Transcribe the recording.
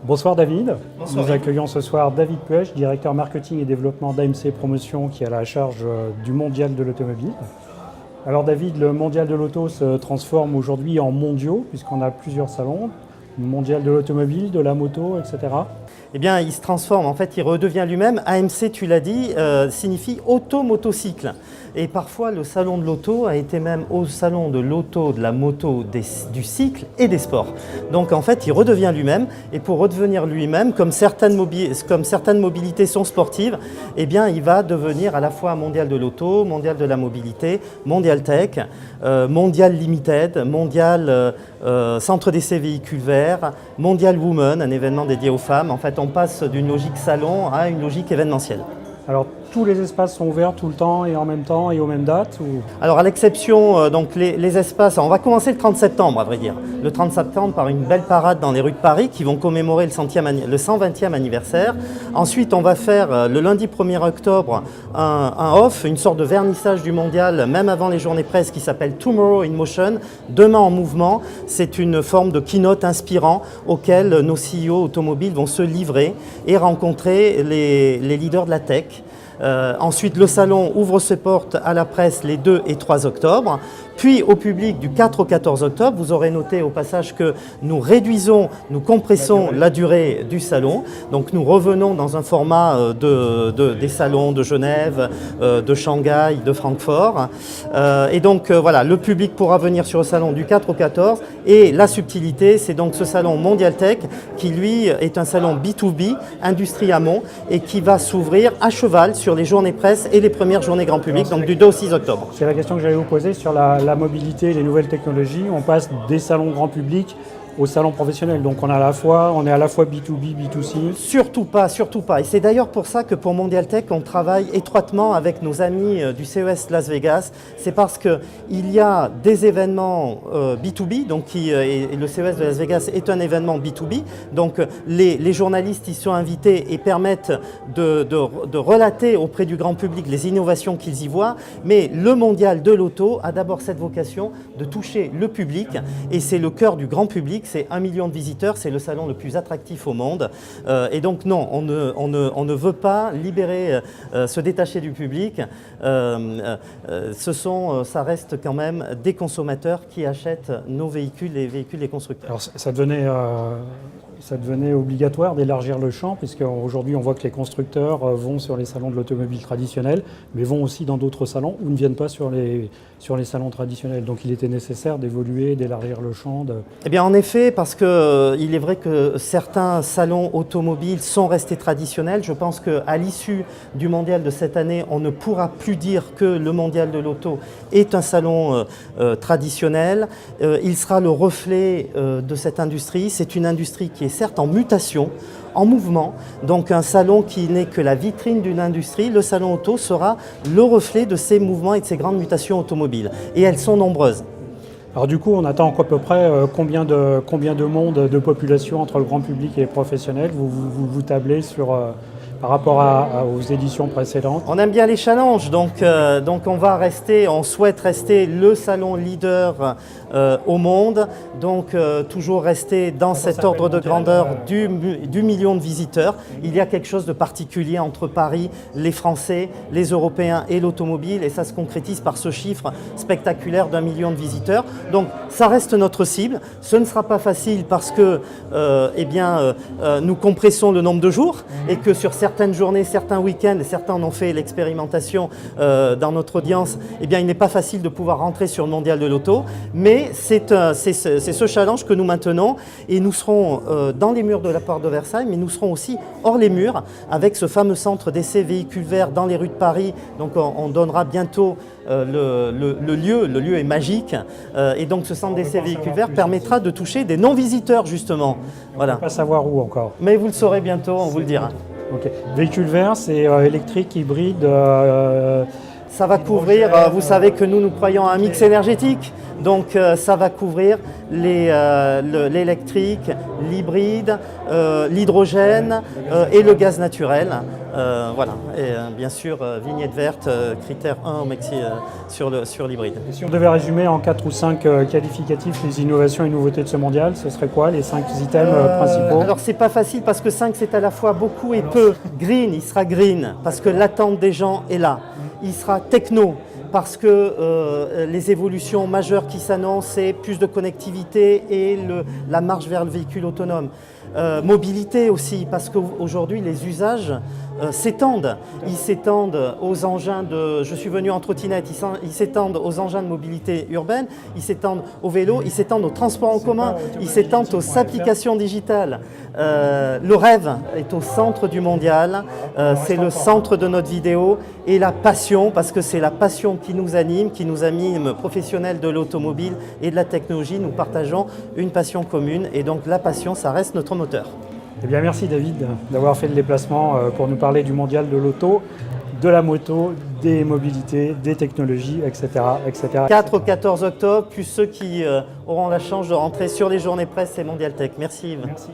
Bonsoir David. Bonsoir. Nous accueillons ce soir David Puech, directeur marketing et développement d'AMC Promotion, qui est à la charge du mondial de l'automobile. Alors David, le mondial de l'auto se transforme aujourd'hui en mondiaux, puisqu'on a plusieurs salons, le mondial de l'automobile, de la moto, etc. Eh bien, il se transforme, en fait, il redevient lui-même. AMC, tu l'as dit, signifie auto-motocycle. Et parfois, le salon de l'auto a été même au salon de l'auto, de la moto, du cycle et des sports. Donc, en fait, il redevient lui-même. Et pour redevenir lui-même, comme certaines mobilités sont sportives, eh bien, il va devenir à la fois mondial de l'auto, mondial de la mobilité, mondial tech, mondial limited, mondial centre d'essai véhicules verts, mondial women, un événement dédié aux femmes. En fait, on passe d'une logique salon à une logique événementielle. Alors, tous les espaces sont ouverts tout le temps et en même temps et aux mêmes dates ou... Alors, à l'exception, donc les espaces, on va commencer le 30 septembre, à vrai dire. Le 30 septembre par une belle parade dans les rues de Paris qui vont commémorer le 120e anniversaire. Ensuite, on va faire le lundi 1er octobre un off, une sorte de vernissage du mondial, même avant les journées presse, qui s'appelle Tomorrow in Motion, Demain en mouvement. C'est une forme de keynote inspirant auquel nos CEO automobiles vont se livrer et rencontrer les leaders de la tech. Ensuite, le salon ouvre ses portes à la presse les 2 et 3 octobre. Puis au public du 4 au 14 octobre, vous aurez noté au passage que nous réduisons, nous compressons la durée du salon. Donc nous revenons dans un format des salons de Genève, de Shanghai, de Francfort. Et donc voilà, le public pourra venir sur le salon du 4 au 14. Et la subtilité, c'est donc ce salon Mondial Tech qui lui est un salon B2B, industrie amont, et qui va s'ouvrir à cheval sur les journées presse et les premières journées grand public, donc du 2 au 6 octobre. C'est la question que j'allais vous poser sur la mobilité, les nouvelles technologies. On passe des salons grand public au salon professionnel. Donc on est à la fois B2B, B2C. Surtout pas, surtout pas. Et c'est d'ailleurs pour ça que pour Mondial Tech, on travaille étroitement avec nos amis du CES Las Vegas. C'est parce qu'il y a des événements B2B, donc et le CES de Las Vegas est un événement B2B. Donc les journalistes y sont invités et permettent de relater auprès du grand public les innovations qu'ils y voient. Mais le mondial de l'auto a d'abord cette vocation de toucher le public et c'est le cœur du grand public. C'est 1 million de visiteurs, c'est le salon le plus attractif au monde. Et donc non, on ne veut pas libérer, se détacher du public. Ça reste quand même des consommateurs qui achètent nos véhicules, les véhicules des constructeurs. Alors ça devenait obligatoire d'élargir le champ, puisqu'aujourd'hui on voit que les constructeurs vont sur les salons de l'automobile traditionnels, mais vont aussi dans d'autres salons ou ne viennent pas sur les salons traditionnels. Donc il était nécessaire d'évoluer, d'élargir le champ. Eh bien en effet, parce qu'il est vrai que certains salons automobiles sont restés traditionnels. Je pense qu'à l'issue du mondial de cette année, on ne pourra plus dire que le mondial de l'auto est un salon traditionnel. Il sera le reflet de cette industrie. C'est une industrie qui est certes en mutation, en mouvement, donc un salon qui n'est que la vitrine d'une industrie. Le salon auto sera le reflet de ces mouvements et de ces grandes mutations automobiles. Et elles sont nombreuses. Alors du coup, on attend à peu près combien de monde, de population entre le grand public et les professionnels vous tablez sur... par rapport aux éditions précédentes? On aime bien les challenges, donc on souhaite rester le salon leader au monde, donc toujours rester dans cet ordre de grandeur du million de visiteurs. Il y a quelque chose de particulier entre Paris, les Français, les Européens et l'automobile, et ça se concrétise par ce chiffre spectaculaire d'1 million de visiteurs. Donc ça reste notre cible. Ce ne sera pas facile parce que nous compressons le nombre de jours et que sur certaines journées, certains week-ends, et certains en ont fait l'expérimentation dans notre audience, eh bien, il n'est pas facile de pouvoir rentrer sur le mondial de l'auto, mais c'est ce challenge que nous maintenons et nous serons dans les murs de la porte de Versailles, mais nous serons aussi hors les murs avec ce fameux centre d'essai véhicules verts dans les rues de Paris. Donc on donnera bientôt le lieu est magique et donc ce centre d'essai véhicules verts permettra de toucher des non-visiteurs justement. Voilà. On ne peut pas savoir où encore. Mais vous le saurez bientôt, on vous le dira. Okay. Véhicule vert, c'est électrique, hybride ça va couvrir, vous savez que nous croyons à un mix énergétique. Donc ça va couvrir l'électrique, l'hybride, l'hydrogène et le gaz naturel. Voilà, et bien sûr, vignette verte, critère 1 au Mexique sur l'hybride. Et si on devait résumer en 4 ou 5 qualificatifs les innovations et nouveautés de ce mondial, ce serait quoi les 5 items principaux? Alors c'est pas facile parce que 5 c'est à la fois beaucoup et peu. Green, il sera green parce que l'attente des gens est là. Il sera techno parce que les évolutions majeures qui s'annoncent, c'est plus de connectivité et la marche vers le véhicule autonome. Mobilité aussi, parce qu'aujourd'hui les usages s'étendent. Ils s'étendent aux engins de... Je suis venu en trottinette, ils s'étendent aux engins de mobilité urbaine, ils s'étendent au vélo, ils s'étendent aux transports en commun, ils s'étendent aux applications digitales. Le rêve est au centre du mondial, c'est le centre de notre vidéo, et la passion, parce que c'est la passion qui nous anime professionnels de l'automobile et de la technologie. Nous partageons une passion commune, et donc la passion, ça reste notre moteur. Eh bien, merci David d'avoir fait le déplacement pour nous parler du mondial de l'auto, de la moto, des mobilités, des technologies, etc. etc. 4 au 14 octobre, plus ceux qui auront la chance de rentrer sur les journées presse et Mondial Tech. Merci Yves. Merci.